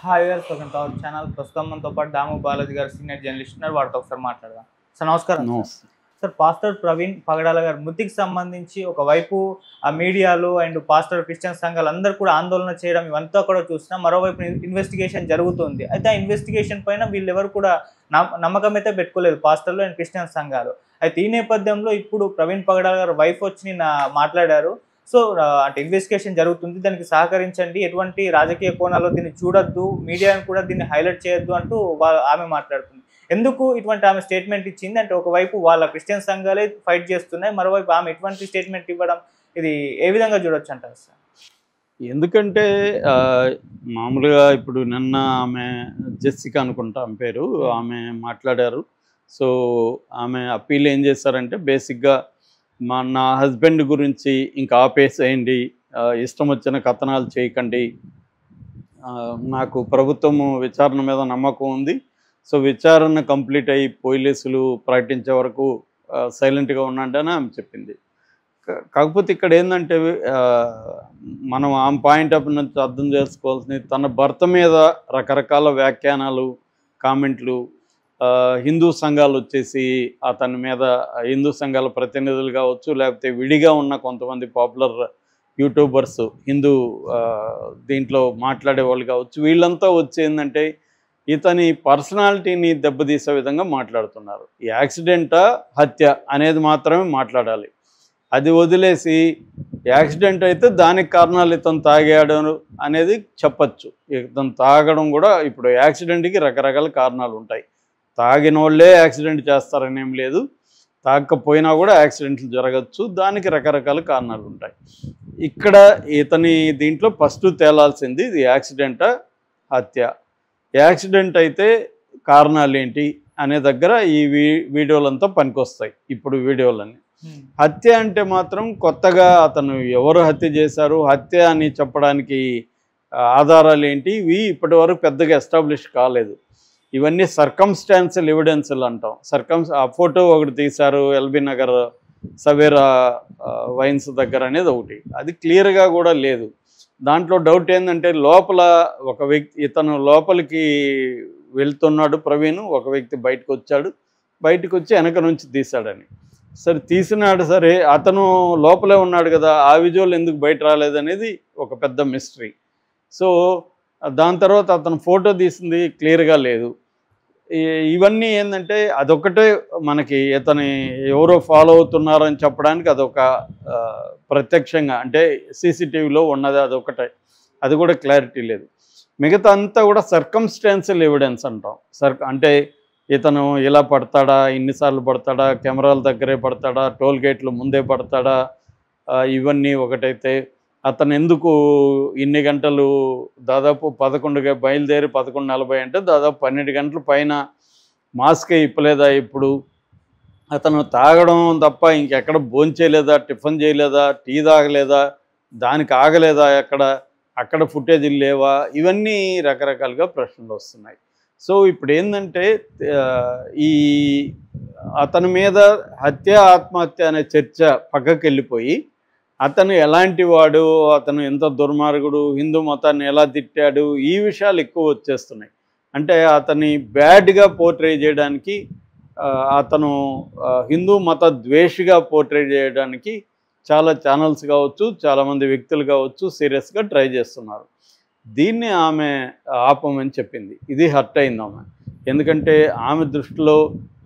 Hi viewers, welcome to our channel. ప్రస్తుతం మనతో పాటు దాము బాలాజీ గారు సీనియర్ జర్నలిస్ట్ ఉన్నారు. వారితో ఒకసారి మాట్లాడదాం. సార్ నమస్కారం. నమస్తే. సార్ పాస్టర్ ప్రవీణ్ పగడాల గారి మృతికి సంబంధించి ఒకవైపు ఆ మీడియాలు అండ్ పాస్టర్ క్రిస్టియన్ సంఘాలు అందరూ కూడా ఆందోళన చేయడం ఇవంతా కూడా చూసినా, మరోవైపు ఇన్వెస్టిగేషన్ జరుగుతుంది. అయితే ఆ ఇన్వెస్టిగేషన్ పైన వీళ్ళెవరు కూడా నమ్మకం అయితే పెట్టుకోలేదు, పాస్టర్లు అండ్ క్రిస్టియన్ సంఘాలు. అయితే ఈ నేపథ్యంలో ఇప్పుడు ప్రవీణ్ పగడాల గారు వైఫ్ వచ్చి నిన్న మాట్లాడారు. సో అంటే ఇన్వెస్టిగేషన్ జరుగుతుంది, దానికి సహకరించండి, ఎటువంటి రాజకీయ కోణాల్లో దీన్ని చూడొద్దు, మీడియాను కూడా దీన్ని హైలైట్ చేయొద్దు అంటూ ఆమె మాట్లాడుతుంది. ఎందుకు ఇటువంటి ఆమె స్టేట్మెంట్ ఇచ్చింది అంటే, ఒకవైపు వాళ్ళ క్రిస్టియన్ సంఘాలే ఫైట్ చేస్తున్నాయి, మరోవైపు ఆమె ఇటువంటి స్టేట్మెంట్ ఇవ్వడం ఇది ఏ విధంగా చూడొచ్చు అంటారు సార్? ఎందుకంటే మామూలుగా ఇప్పుడు నిన్న ఆమె జెస్సిక అనుకుంటా ఆమె పేరు, ఆమె మాట్లాడారు. సో ఆమె అప్పీల్ ఏం చేశారంటే, బేసిక్గా నా హస్బెండ్ గురించి ఇంకా ఆపేసేయండి, ఇష్టం వచ్చిన కథనాలు చేయకండి, నాకు ప్రభుత్వము విచారణ మీద నమ్మకం ఉంది, సో విచారణ కంప్లీట్ అయ్యి పోలీసులు ప్రకటించే వరకు సైలెంట్గా ఉండండి అని ఆమె చెప్పింది. కాకపోతే ఇక్కడ ఏంటంటే, మనం ఆమె పాయింట్ ఆఫ్ నుంచి అర్థం చేసుకోవాల్సింది, తన భర్త మీద రకరకాల వ్యాఖ్యానాలు, కామెంట్లు, హిందూ సంఘాలు వచ్చేసి అతని మీద, హిందూ సంఘాల ప్రతినిధులు కావచ్చు, లేకపోతే విడిగా ఉన్న కొంతమంది పాపులర్ యూట్యూబర్స్, హిందూ దీంట్లో మాట్లాడే వాళ్ళు కావచ్చు, వీళ్ళంతా వచ్చేందంటే ఇతని పర్సనాలిటీని దెబ్బతీసే విధంగా మాట్లాడుతున్నారు. ఈ యాక్సిడెంటా హత్య అనేది మాత్రమే మాట్లాడాలి. అది వదిలేసి యాక్సిడెంట్ అయితే దానికి కారణాలు ఇతను తాగాడు అనేది చెప్పచ్చు. ఇతను తాగడం కూడా, ఇప్పుడు యాక్సిడెంట్కి రకరకాల కారణాలు ఉంటాయి. తాగిన వాళ్ళే యాక్సిడెంట్ చేస్తారని ఏం లేదు, తాగకపోయినా కూడా యాక్సిడెంట్లు జరగచ్చు, దానికి రకరకాల కారణాలు ఉంటాయి. ఇక్కడ ఇతని దీంట్లో ఫస్ట్ తేలాల్సింది, ఇది యాక్సిడెంటా హత్య. యాక్సిడెంట్ అయితే కారణాలు ఏంటి అనే దగ్గర ఈ వీడియోలంతా పనికొస్తాయి. ఇప్పుడు వీడియోలన్నీ. హత్య అంటే మాత్రం కొత్తగా అతను ఎవరు హత్య చేశారు, హత్య అని చెప్పడానికి ఆధారాలు ఏంటి, ఇవి ఇప్పటి వరకు పెద్దగా ఎస్టాబ్లిష్ కాలేదు. ఇవన్నీ సర్కమ్స్టాన్షియల్ ఎవిడెన్స్లు అంటాం. ఆ ఫోటో ఒకటి తీశారు ఎల్బీ నగర్ సవేరా వైన్స్ దగ్గర అనేది ఒకటి, అది క్లియర్గా కూడా లేదు. దాంట్లో డౌట్ ఏంటంటే, లోపల ఒక వ్యక్తి, ఇతను లోపలికి వెళ్తున్నాడు ప్రవీణ్, ఒక వ్యక్తి బయటకు వచ్చాడు, బయటకు వచ్చి వెనక నుంచి తీశాడని. సరే తీసినాడు, సరే అతను లోపలే ఉన్నాడు కదా, ఆ విజువల్ ఎందుకు బయట రాలేదనేది ఒక పెద్ద మిస్టరీ. సో దాని తర్వాత అతను ఫోటో తీసింది క్లియర్గా లేదు. ఇవన్నీ ఏంటంటే, అదొకటే మనకి ఇతని ఎవరో ఫాలో అవుతున్నారని చెప్పడానికి అదొక ప్రత్యక్షంగా, అంటే సీసీటీవీలో ఉన్నది అదొకటే, అది కూడా క్లారిటీ లేదు. మిగతా అంతా కూడా సర్కమ్స్టాన్షియల్ ఎవిడెన్స్ అంటాం. అంటే ఇతను ఇలా పడతాడా, ఇన్నిసార్లు పడతాడా, కెమెరాల దగ్గరే పడతాడా, టోల్ గేట్లు ముందే పడతాడా, ఇవన్నీ ఒకటైతే అతను ఎందుకు ఇన్ని గంటలు, దాదాపు 11గా బయలుదేరి 11:40 అంటే దాదాపు 12 గంటల పైన మాస్కే ఇప్పలేదా, ఇప్పుడు అతను తాగడం తప్ప ఇంకెక్కడ భోంచేయలేదా, టిఫిన్ చేయలేదా, టీ తాగలేదా, దానికి ఆగలేదా, అక్కడ ఫుటేజీలు లేవా, ఇవన్నీ రకరకాలుగా ప్రశ్నలు వస్తున్నాయి. సో ఇప్పుడు ఏంటంటే, ఈ అతని మీద హత్య ఆత్మహత్య అనే చర్చ పక్కకి వెళ్ళిపోయి, అతను ఎలాంటి వాడు, అతను ఎంత దుర్మార్గుడు, హిందూ మతాన్ని ఎలా తిట్టాడు, ఈ విషయాలు ఎక్కువ వచ్చేస్తున్నాయి. అంటే అతన్ని బ్యాడ్గా పోర్ట్రే చేయడానికి, అతను హిందూ మత ద్వేషిగా పోర్ట్రే చేయడానికి చాలా ఛానల్స్ కావచ్చు, చాలామంది వ్యక్తులు కావచ్చు సీరియస్గా ట్రై చేస్తున్నారు. దీన్ని ఆమె ఆపమని చెప్పింది. ఇది హర్ట్ అయింది ఆమె. ఎందుకంటే ఆమె దృష్టిలో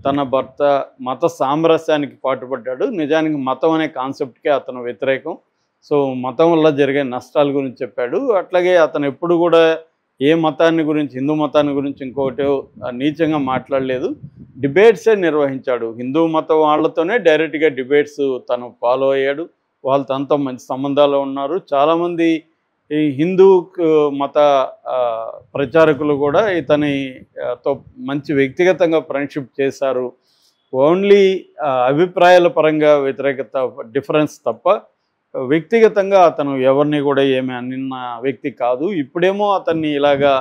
తన భర్త మత సామరస్యానికి పాటుపడ్డాడు. నిజానికి మతం అనే కాన్సెప్ట్కే అతను వ్యతిరేకం. సో మతం వల్ల జరిగే నష్టాల గురించి చెప్పాడు. అట్లాగే అతను ఎప్పుడు కూడా ఏ మతాన్ని గురించి, హిందూ మతాన్ని గురించి ఇంకొకటి నీచంగా మాట్లాడలేదు. డిబేట్సే నిర్వహించాడు. హిందూ మతం వాళ్ళతోనే డైరెక్ట్గా డిబేట్స్ తను ఫాలో అయ్యాడు. వాళ్ళు తనతో మంచి సంబంధాలు ఉన్నారు. చాలామంది ఈ హిందూ మత ప్రచారకులు కూడా ఇతనితో మంచి వ్యక్తిగతంగా ఫ్రెండ్షిప్ చేశారు. ఓన్లీ అభిప్రాయాల పరంగా వ్యతిరేకత, డిఫరెన్స్ తప్ప వ్యక్తిగతంగా అతను ఎవరిని కూడా ఏమీ అనిన్న వ్యక్తి కాదు. ఇప్పుడేమో అతన్ని ఇలాగా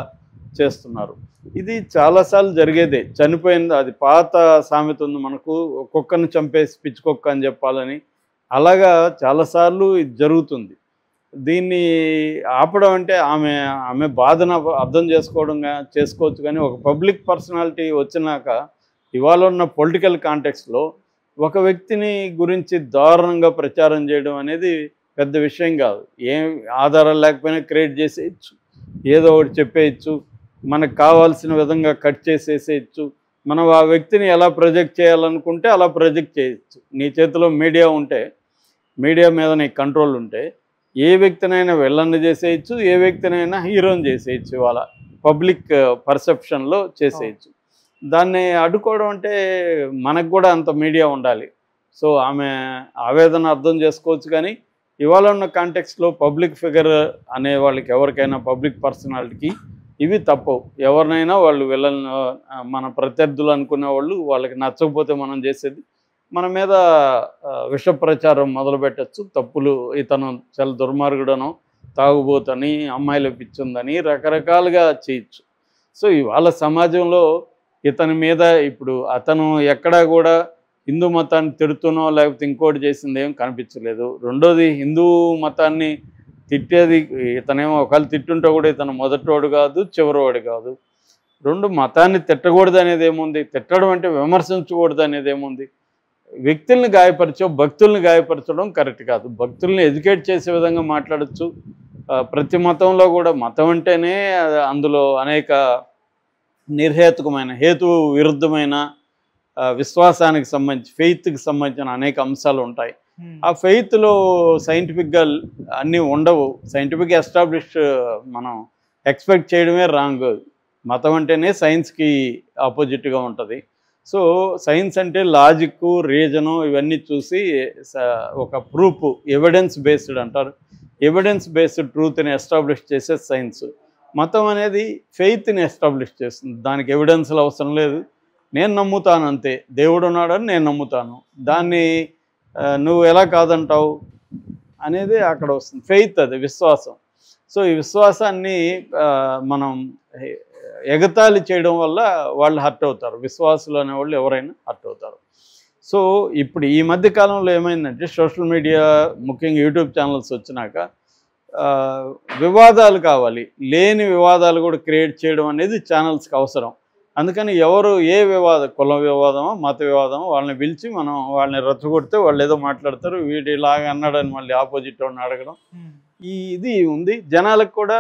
చేస్తున్నారు. ఇది చాలాసార్లు జరిగేదే. చనిపోయింది, అది పాత సామెత ఉంది మనకు, కుక్కను చంపేసి పిచ్చుకొక్క అని చెప్పాలని. అలాగా చాలాసార్లు ఇది జరుగుతుంది. దీన్ని ఆపడం అంటే ఆమె బాధను అర్థం చేసుకోవచ్చు, కానీ ఒక పబ్లిక్ పర్సనాలిటీ వచ్చినాక ఇవాళ ఉన్న పొలిటికల్ కాంటెక్స్లో ఒక వ్యక్తిని గురించి దారుణంగా ప్రచారం చేయడం అనేది పెద్ద విషయం కాదు. ఏం ఆధారాలు లేకపోయినా క్రియేట్ చేసేయచ్చు, ఏదో ఒకటి చెప్పేయచ్చు, మనకు కావాల్సిన విధంగా కట్ చేసేసేయచ్చు. మనం ఆ వ్యక్తిని ఎలా ప్రొజెక్ట్ చేయాలనుకుంటే అలా ప్రొజెక్ట్ చేయొచ్చు. నీ చేతిలో మీడియా ఉంటే, మీడియా మీద నీకు కంట్రోల్ ఉంటే ఏ వ్యక్తినైనా విలన్ని చేసేయచ్చు, ఏ వ్యక్తినైనా హీరోని చేసేయచ్చు. ఇవాళ పబ్లిక్ పర్సెప్షన్లో చేసేయచ్చు. దాన్ని అడ్డుకోవడం అంటే మనకు కూడా అంత మీడియా ఉండాలి. సో ఆమె ఆవేదన అర్థం చేసుకోవచ్చు, కానీ ఇవాళ ఉన్న కాంటెక్స్లో పబ్లిక్ ఫిగర్ అనే వాళ్ళకి, ఎవరికైనా పబ్లిక్ పర్సనాలిటీకి ఇవి తప్పవు. ఎవరినైనా వాళ్ళు మన ప్రత్యర్థులు అనుకునే వాళ్ళు, వాళ్ళకి నచ్చకపోతే మనం చేసేది మన మీద విష ప్రచారం మొదలు పెట్టచ్చు. తప్పులు, ఇతను చాలా దుర్మార్గుడనో, తాగుబోతని, అమ్మాయిలు పిచ్చుందని రకరకాలుగా చేయొచ్చు. సో ఇవాళ సమాజంలో ఇతని మీద ఇప్పుడు అతను ఎక్కడా కూడా హిందూ మతాన్ని తిడుతునో లేకపోతే ఇంకోటి చేసింది ఏం కనిపించలేదు. రెండోది, హిందూ మతాన్ని తిట్టేది ఇతనేమో ఒకవేళ తిట్టుంటే కూడా ఇతను మొదటివాడు కాదు, చివరివాడు కాదు. రెండు, మతాన్ని తిట్టకూడదు అనేది ఏముంది, తిట్టడం అంటే విమర్శించకూడదు అనేది ఏముంది. వ్యక్తుల్ని గాయపరచో భక్తుల్ని గాయపరచడం కరెక్ట్ కాదు. భక్తుల్ని ఎడ్యుకేట్ చేసే విధంగా మాట్లాడచ్చు. ప్రతి మతంలో కూడా మతం అంటేనే అందులో అనేక నిర్హేతుకమైన, హేతు విరుద్ధమైన విశ్వాసానికి సంబంధించి, ఫెయిత్కి సంబంధించిన అనేక అంశాలు ఉంటాయి. ఆ ఫెయిత్లో సైంటిఫిక్గా అన్నీ ఉండవు. సైంటిఫిక్ ఎస్టాబ్లిష్ మనం ఎక్స్పెక్ట్ చేయడమే రాంగ్. మతం అంటేనే సైన్స్కి ఆపోజిట్గా ఉంటుంది. సో సైన్స్ అంటే లాజిక్, రీజను ఇవన్నీ చూసి ఒక ప్రూఫ్, ఎవిడెన్స్ బేస్డ్ అంటారు. ఎవిడెన్స్ బేస్డ్ ట్రూత్ని ఎస్టాబ్లిష్ చేసే సైన్స్. మతం అనేది ఫెయిత్ని ఎస్టాబ్లిష్ చేస్తుంది. దానికి ఎవిడెన్స్లు అవసరం లేదు, నేను నమ్ముతాను అంతే. దేవుడు ఉన్నాడని నేను నమ్ముతాను, దాన్ని నువ్వు ఎలా కాదంటావు అనేది అక్కడ వస్తుంది. ఫెయిత్, అది విశ్వాసం. సో ఈ విశ్వాసాన్ని మనం ఎగతాళి చేయడం వల్ల వాళ్ళు హర్ట్ అవుతారు. విశ్వాసులు అనేవాళ్ళు ఎవరైనా హర్ట్ అవుతారు. సో ఇప్పుడు ఈ మధ్య కాలంలో ఏమైందంటే, సోషల్ మీడియా, ముఖ్యంగా యూట్యూబ్ ఛానల్స్ వచ్చినాక వివాదాలు కావాలి, లేని వివాదాలు కూడా క్రియేట్ చేయడం అనేది ఛానల్స్కి అవసరం. అందుకని ఎవరు ఏ కుల వివాదమో మత వివాదమో వాళ్ళని పిలిచి మనం వాళ్ళని రెచ్చగొడితే వాళ్ళు ఏదో మాట్లాడతారు, వీడు ఇలాగ అన్నాడని మళ్ళీ ఆపోజిట్ వాడిని అడగడం, ఇది ఉంది. జనాలకు కూడా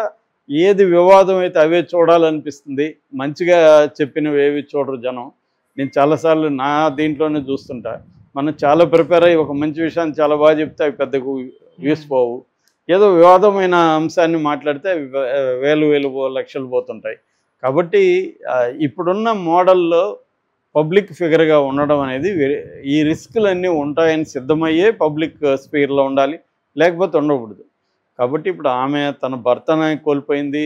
ఏది వివాదం అయితే అవే చూడాలనిపిస్తుంది, మంచిగా చెప్పినవి ఏవి చూడరు జనం. నేను చాలాసార్లు నా దీంట్లోనే చూస్తుంటా, మనం చాలా ప్రిపేర్ అయ్యి ఒక మంచి విషయాన్ని చాలా బాగా చెప్తే అవి పెద్దగా వ్యూస్ పోవు. ఏదో వివాదమైన అంశాన్ని మాట్లాడితే వేలు లక్షలు పోతుంటాయి. కాబట్టి ఇప్పుడున్న మోడల్లో పబ్లిక్ ఫిగర్గా ఉండడం అనేది, ఈ రిస్కులన్నీ ఉంటాయని సిద్ధమయ్యే పబ్లిక్ స్పీర్లో ఉండాలి, లేకపోతే ఉండకూడదు. కాబట్టి ఇప్పుడు ఆమె తన భర్తని కోల్పోయింది,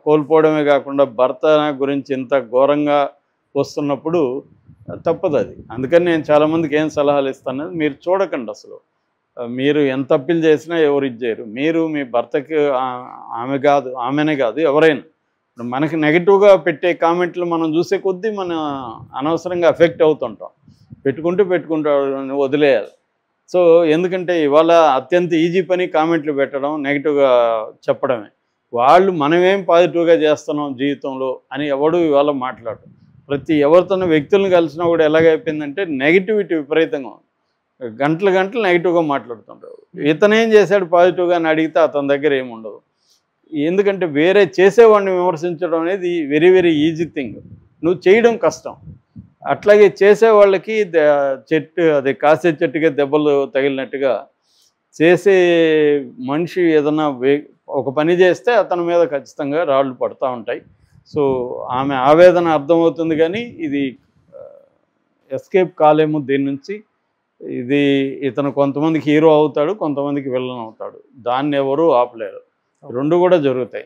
కోల్పోవడమే కాకుండా భర్త గురించి ఇంత ఘోరంగా వస్తున్నప్పుడు తప్పదు అది. అందుకని నేను చాలామందికి ఏం సలహాలు ఇస్తాను, మీరు చూడకండి అసలు. మీరు ఎంత అప్పీల్ చేసినా ఎవరు ఇచ్చేయరు. మీరు మీ భర్తకి, ఆమెనే కాదు ఎవరైనా, ఇప్పుడు మనకి నెగిటివ్గా పెట్టే కామెంట్లు మనం చూసే కొద్దీ మనం అనవసరంగా ఎఫెక్ట్ అవుతుంటాం. పెట్టుకుంటూ వదిలేయాలి. సో ఎందుకంటే ఇవాళ అత్యంత ఈజీ పని కామెంట్లు పెట్టడం, నెగిటివ్గా చెప్పడమే. వాళ్ళు మనమేం పాజిటివ్గా చేస్తున్నాం జీవితంలో అని ఎవడు ఇవాళ మాట్లాడు. ఎవరితోనో వ్యక్తులను కలిసినా కూడా ఎలాగైపోయిందంటే నెగిటివిటీ విపరీతంగా ఉంది. గంటలు నెగిటివ్గా మాట్లాడుతుంటారు. ఇతనేం చేశాడు పాజిటివ్గా అని అడిగితే అతని దగ్గర ఏముండదు. ఎందుకంటే వేరే చేసేవాడిని విమర్శించడం అనేది వెరీ వెరీ ఈజీ థింగ్, నువ్వు చేయడం కష్టం. అట్లాగే చేసేవాళ్ళకి అది కాసే చెట్టుగా దెబ్బలు తగిలినట్టుగా చేసే మనిషి ఏదన్నా ఒక పని చేస్తే అతని మీద ఖచ్చితంగా రాళ్ళు పడుతూ ఉంటాయి. సో ఆమె ఆవేదన అర్థమవుతుంది, కానీ ఇది ఎస్కేప్ కాలేము దీని నుంచి. ఇతను కొంతమందికి హీరో అవుతాడు, కొంతమందికి విలన్ అవుతాడు. దాన్ని ఎవరు ఆపలేరు. రెండు కూడా జరుగుతాయి.